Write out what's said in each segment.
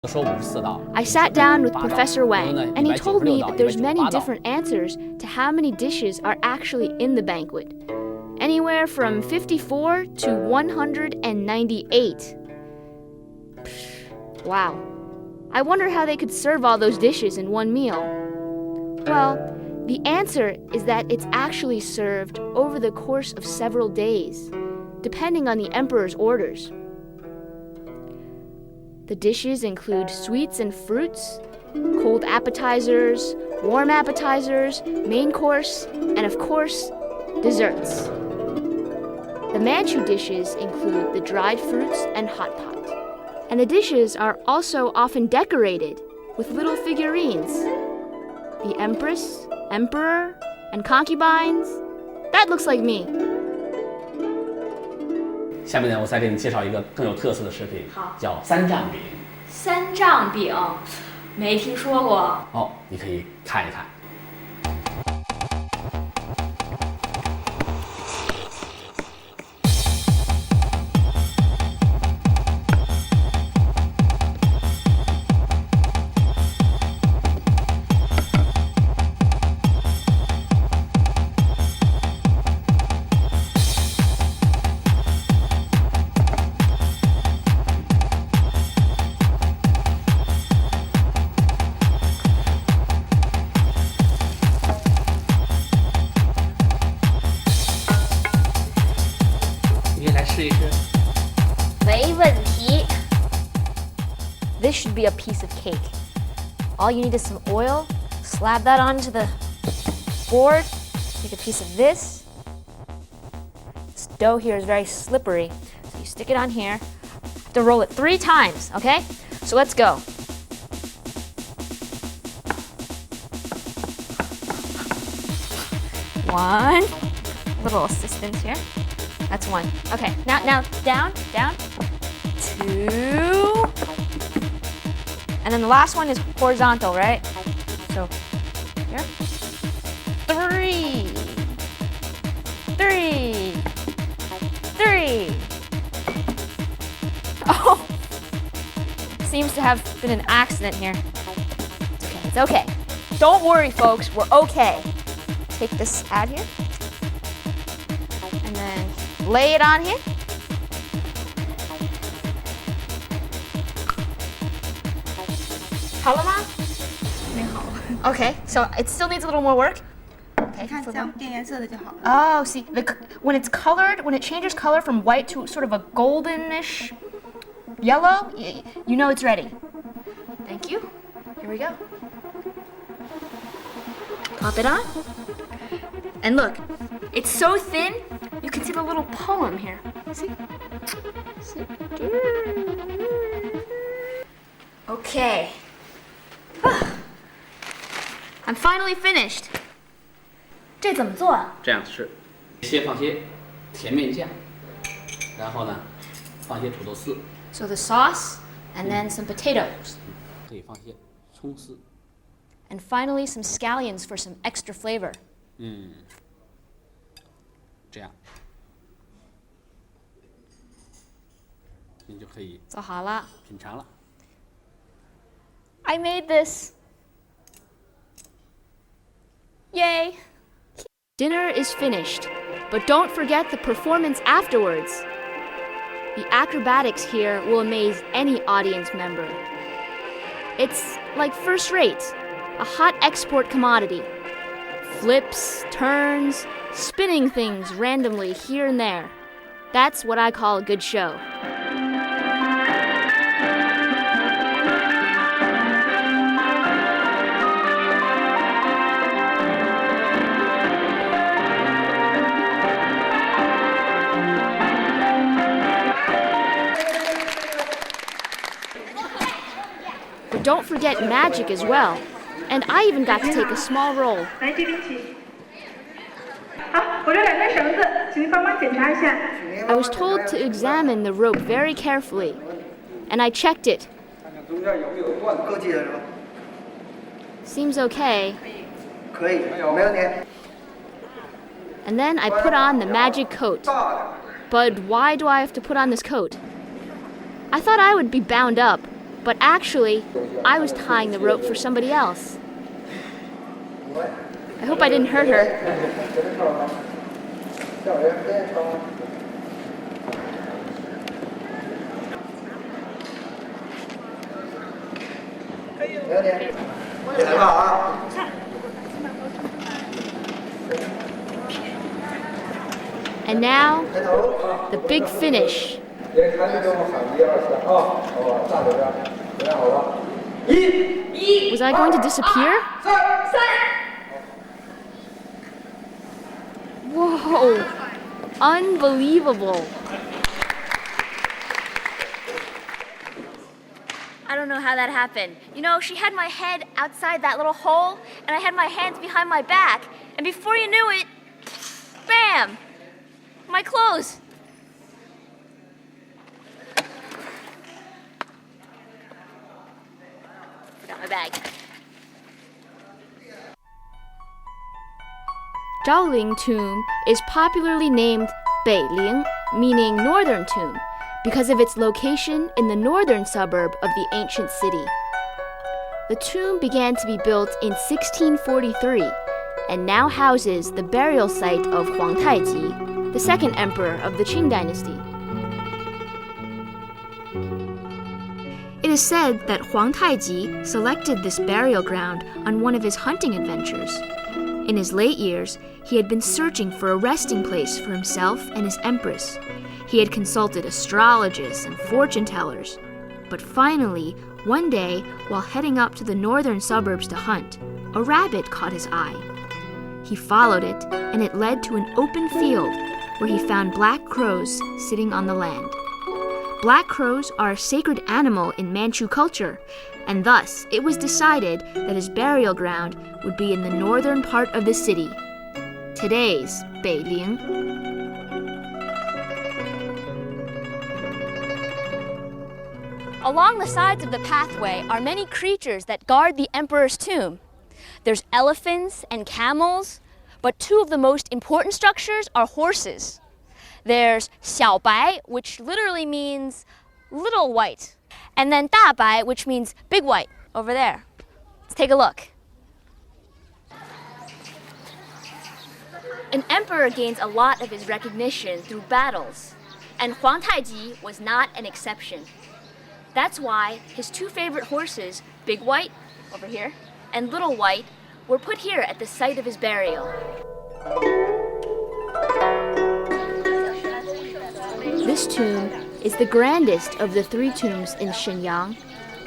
I sat down with Professor Wang, and he told me that there's many different answers to how many dishes are actually in the banquet. Anywhere from 54 to 198. Wow. I wonder how they could serve all those dishes in one meal. Well, the answer is that it's actually served over the course of several days, depending on the emperor's orders. The dishes include sweets and fruits, cold appetizers, warm appetizers, main course, and of course, desserts. The Manchu dishes include the dried fruits and hot pot. And the dishes are also often decorated with little figurines. The empress, emperor, and concubines. That looks like me. 下面呢，我再给你介绍一个更有特色的食品，叫三丈饼。三丈饼，没听说过。哦，你可以看一看。没问题。This should be a piece of cake. All you need is some oil. Slap that onto the board. Take a piece of this. This dough here is very slippery, so you stick it on here. You have to roll it 3 times, okay? So let's go. One. Little assistance here. That's 1. Okay, now down. 2. And then the last one is horizontal, right? So here. 3. Oh, seems to have been an accident here. It's okay. Don't worry, folks. We're okay. Take this out here. And then lay it on here. Okay, so it still needs a little more work. Okay, oh, see, when it's colored, when it changes color from white to sort of a goldenish yellow, you know it's ready. Thank you. Here we go. Pop it on. And look, it's so thin, you can see the little poem here. See? Okay. I'm finally finished. 这怎么做啊？这样吃，先放些甜面酱，然后呢，放些土豆丝。So the sauce, and then some potatoes. 可以放些葱丝。And finally some scallions for some extra flavor. 这样，你就可以做好了。品尝了。I made this. Yay! Dinner is finished, but don't forget the performance afterwards. The acrobatics here will amaze any audience member. It's like first rate, a hot export commodity. Flips, turns, spinning things randomly here and there. That's what I call a good show. But don't forget magic as well. And I even got to take a small role. I was told to examine the rope very carefully, and I checked it. Seems okay. And then I put on the magic coat. But why do I have to put on this coat? I thought I would be bound up, But actually, I was tying the rope for somebody else. I hope I didn't hurt her. And now, the big finish. Was I going to disappear? Whoa! Unbelievable! I don't know how that happened. You know, she had my head outside that little hole, and I had my hands behind my back, and before you knew it, bam! My clothes. Forgot my bag. Zhaoling Tomb is popularly named Beiling, meaning Northern Tomb, because of its location in the northern suburb of the ancient city. The tomb began to be built in 1643 and now houses the burial site of Huang Taiji, the second emperor of the Qing dynasty. It is said that Huang Taiji selected this burial ground on one of his hunting adventures. In his late years, he had been searching for a resting place for himself and his empress. He had consulted astrologers and fortune tellers. But finally, one day, while heading up to the northern suburbs to hunt, a rabbit caught his eye. He followed it, and it led to an open field where he found black crows sitting on the land. Black crows are a sacred animal in Manchu culture, and thus it was decided that his burial ground would be in the northern part of the city, today's Beiling. Along the sides of the pathway are many creatures that guard the emperor's tomb. There's elephants and camels, but two of the most important structures are horses. There's 小白, which literally means little white, and then 大白, which means big white, over there. Let's take a look. An emperor gains a lot of his recognition through battles, and Huang Taiji was not an exception. That's why his two favorite horses, Big White, over here, and Little White, were put here at the site of his burial. This tomb is the grandest of the three tombs in Shenyang,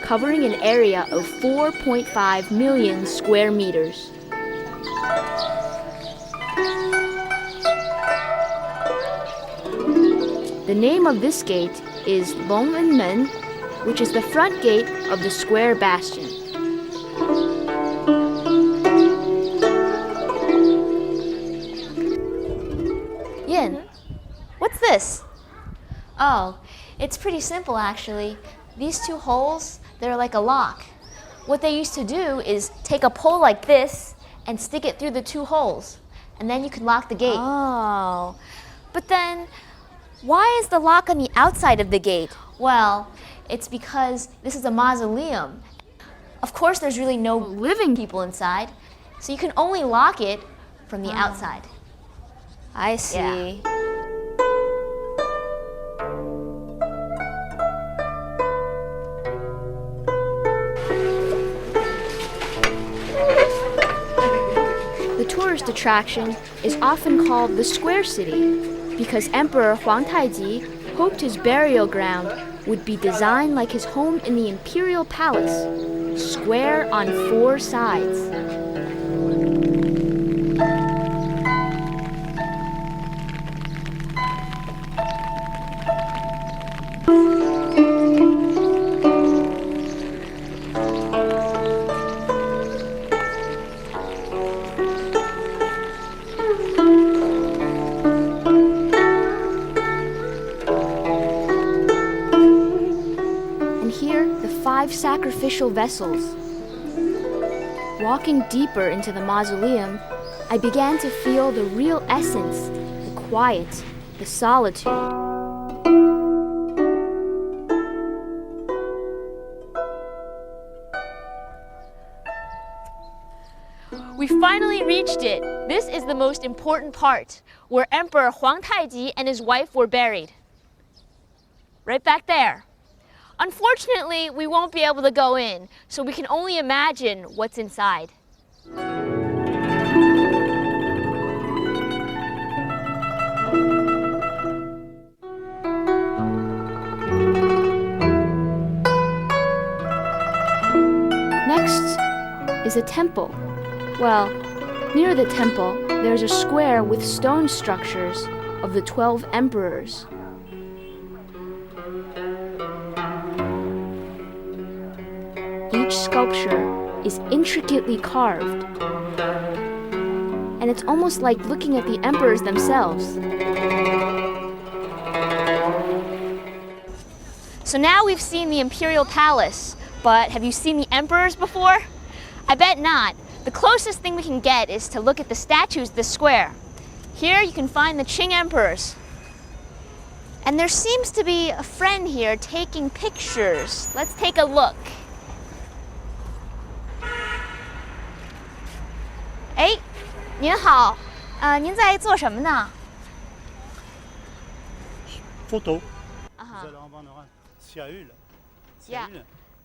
covering an area of 4.5 million square meters. The name of this gate is Longmen, which is the front gate of the square bastion. Yin, what's this? Oh, it's pretty simple actually. These two holes, they're like a lock. What they used to do is take a pole like this and stick it through the two holes, and then you can lock the gate. Oh, but then why is the lock on the outside of the gate? Well, it's because this is a mausoleum. Of course, there's really no living people inside, so you can only lock it from the outside. I see. Yeah. The tourist attraction is often called the Square City because Emperor Huang Taiji hoped his burial ground would be designed like his home in the imperial palace, square on four sides. Sacrificial vessels. Walking deeper into the mausoleum, I began to feel the real essence, the quiet, the solitude. We finally reached it. This is the most important part, where Emperor Huang Taiji and his wife were buried. Right back there. Unfortunately, we won't be able to go in, so we can only imagine what's inside. Next is a temple. Well, near the temple, there's a square with stone structures of the 12 emperors. Each sculpture is intricately carved, and it's almost like looking at the emperors themselves. So now we've seen the imperial palace, but have you seen the emperors before? I bet not. The closest thing we can get is to look at the statues of the square. Here you can find the Qing emperors. And there seems to be a friend here taking pictures. Let's take a look. 哎，您好，您在做什么呢？ Photo. Yeah.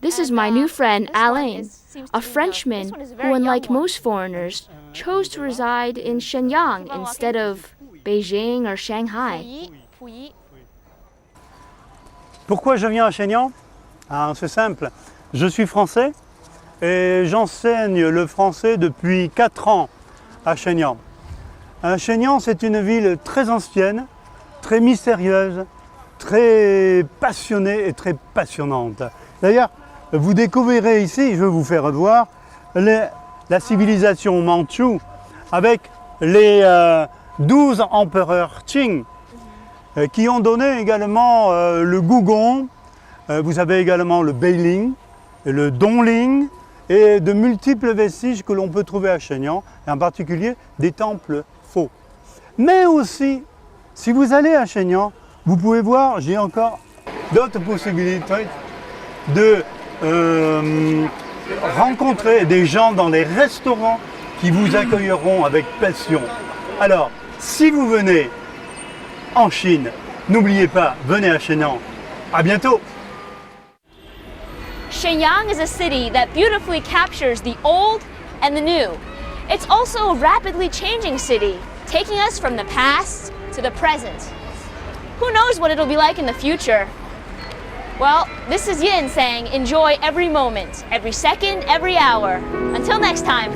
This is my new friend Alain, a Frenchman who, unlike most foreigners, chose to reside in Shenyang instead of Beijing or Shanghai. Pourquoi je viens à Shenyang? C'est simple. Je suis français et j'enseigne le français depuis 4 ans à Shenyang. Shenyang, c'est une ville très ancienne, très mystérieuse, très passionnée et très passionnante. D'ailleurs, vous découvrirez ici, je vais vous faire voir, la civilisation mandchoue avec les 12 empereurs Qing qui ont donné également le Gugong. Vous avez également le Beiling, le Dongling et de multiples vestiges que l'on peut trouver à Shenyang, et en particulier des temples faux. Mais aussi, si vous allez à Shenyang, vous pouvez voir, j'ai encore d'autres possibilités de rencontrer des gens dans les restaurants qui vous accueilleront avec passion. Alors, si vous venez en Chine, n'oubliez pas, venez à Shenyang. À bientôt! Shenyang is a city that beautifully captures the old and the new. It's also a rapidly changing city, taking us from the past to the present. Who knows what it'll be like in the future? Well, this is Yin saying enjoy every moment, every second, every hour. Until next time.